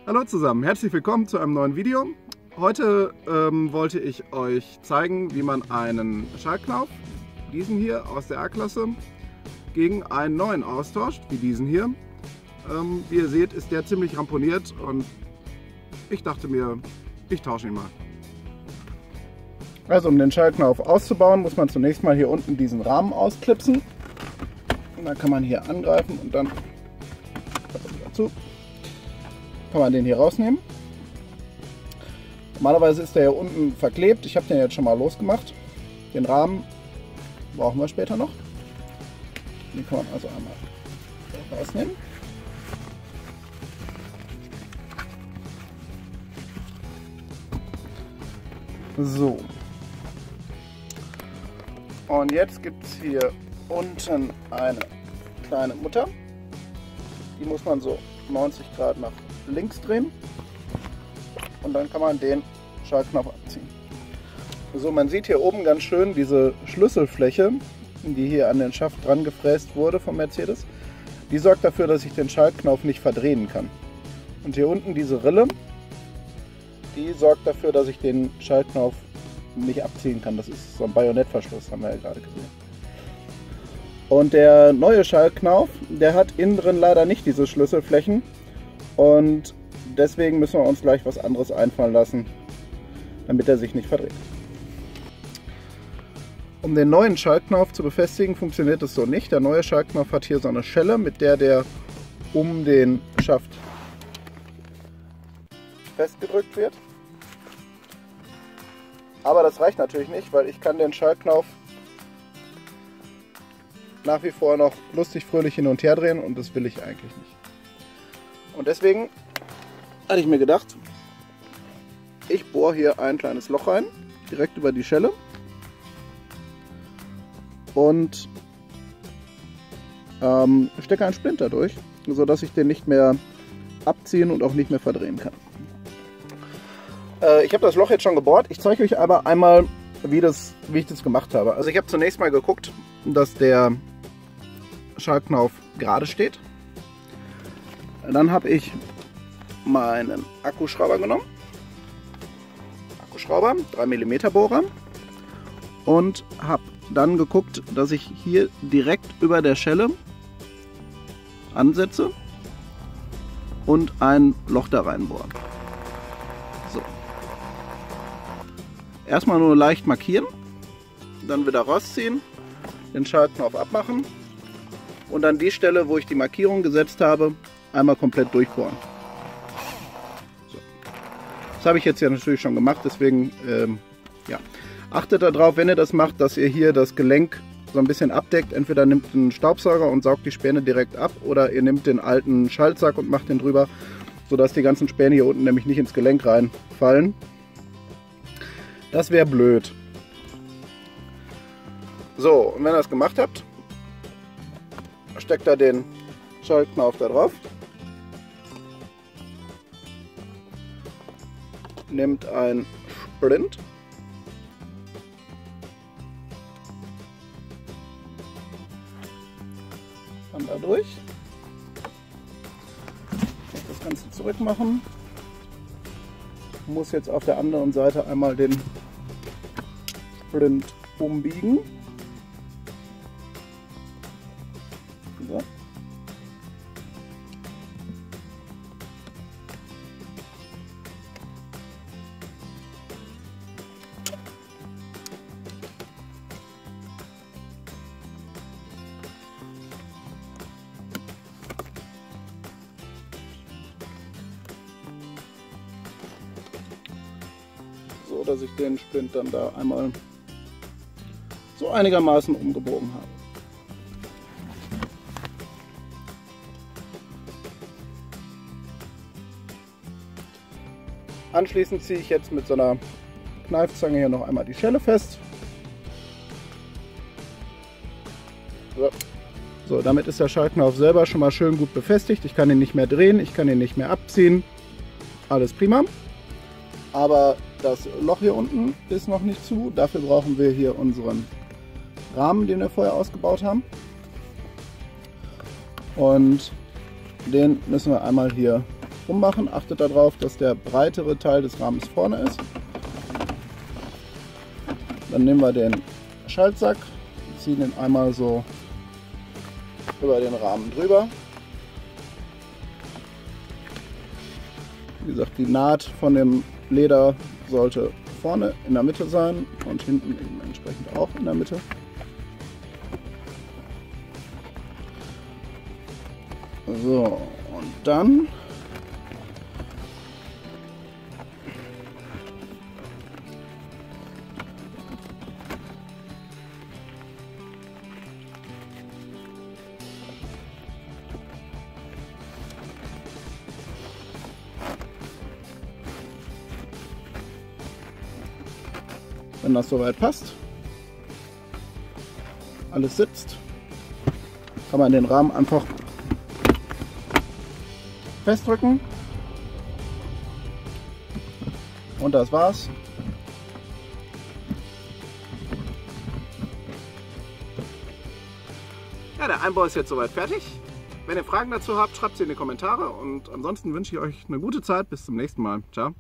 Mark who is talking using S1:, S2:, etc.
S1: Hallo zusammen, herzlich willkommen zu einem neuen Video. Heute wollte ich euch zeigen, wie man einen Schaltknauf, diesen hier aus der A-Klasse, gegen einen neuen austauscht, wie diesen hier. Wie ihr seht, ist der ziemlich ramponiert und ich dachte mir, ich tausche ihn mal. Also um den Schaltknauf auszubauen, muss man zunächst mal hier unten diesen Rahmen ausklipsen. Und dann kann man hier angreifen und dann kann man den hier rausnehmen. Normalerweise ist der hier unten verklebt. Ich habe den jetzt schon mal losgemacht. Den Rahmen brauchen wir später noch. Den kann man also einmal rausnehmen. So. Und jetzt gibt es hier unten eine kleine Mutter. Die muss man so 90 Grad nach links drehen. Und dann kann man den Schaltknopf abziehen. So, man sieht hier oben ganz schön diese Schlüsselfläche, die hier an den Schaft dran gefräst wurde vom Mercedes. Die sorgt dafür, dass ich den Schaltknauf nicht verdrehen kann. Und hier unten diese Rille, die sorgt dafür, dass ich den Schaltknauf nicht abziehen kann. Das ist so ein Bajonettverschluss, haben wir ja gerade gesehen. Und der neue Schaltknauf, der hat innen drin leider nicht diese Schlüsselflächen. Und deswegen müssen wir uns gleich was anderes einfallen lassen, damit er sich nicht verdreht. Um den neuen Schaltknauf zu befestigen, funktioniert es so nicht. Der neue Schaltknauf hat hier so eine Schelle, mit der der um den Schaft festgedrückt wird. Aber das reicht natürlich nicht, weil ich kann den Schaltknauf nach wie vor noch lustig fröhlich hin und her drehen und das will ich eigentlich nicht. Und deswegen hatte ich mir gedacht, ich bohre hier ein kleines Loch rein, direkt über die Schelle und stecke einen Splinter durch, sodass ich den nicht mehr abziehen und auch nicht mehr verdrehen kann. Ich habe das Loch jetzt schon gebohrt. Ich zeige euch aber einmal, wie ich das gemacht habe. Also ich habe zunächst mal geguckt, dass der Schaltknauf gerade steht. Dann habe ich meinen Akkuschrauber genommen. Akkuschrauber, 3 mm Bohrer. Und habe dann geguckt, dass ich hier direkt über der Schelle ansetze und ein Loch da reinbohre. So. Erstmal nur leicht markieren, dann wieder rausziehen, den Schaltknauf abmachen und an die Stelle, wo ich die Markierung gesetzt habe, einmal komplett durchbohren. So. Das habe ich jetzt ja natürlich schon gemacht, deswegen ja. Achtet darauf, wenn ihr das macht, dass ihr hier das Gelenk so ein bisschen abdeckt. Entweder nimmt einen Staubsauger und saugt die Späne direkt ab oder ihr nehmt den alten Schaltsack und macht den drüber, sodass die ganzen Späne hier unten nämlich nicht ins Gelenk reinfallen. Das wäre blöd. So, und wenn ihr das gemacht habt, steckt ihr den Schaltknauf da drauf. Nehmt ein Splint. Dann da durch. Das Ganze zurück machen. Muss jetzt auf der anderen Seite einmal den Splint umbiegen. So. So, dass ich den Splint dann da einmal so einigermaßen umgebogen habe. Anschließend ziehe ich jetzt mit so einer Kneifzange hier noch einmal die Schelle fest. So, damit ist der Schaltknauf selber schon mal schön gut befestigt. Ich kann ihn nicht mehr drehen, ich kann ihn nicht mehr abziehen. Alles prima. Aber das Loch hier unten ist noch nicht zu. Dafür brauchen wir hier unseren Rahmen, den wir vorher ausgebaut haben. Und den müssen wir einmal hier rummachen. Achtet darauf, dass der breitere Teil des Rahmens vorne ist. Dann nehmen wir den Schaltsack, ziehen ihn einmal so über den Rahmen drüber. Wie gesagt, die Naht von dem Leder sollte vorne in der Mitte sein und hinten eben entsprechend auch in der Mitte. So, und dann wenn das soweit passt, alles sitzt, kann man den Rahmen einfach festdrücken und das war's. Ja, der Einbau ist jetzt soweit fertig. Wenn ihr Fragen dazu habt, schreibt sie in die Kommentare und ansonsten wünsche ich euch eine gute Zeit. Bis zum nächsten Mal. Ciao.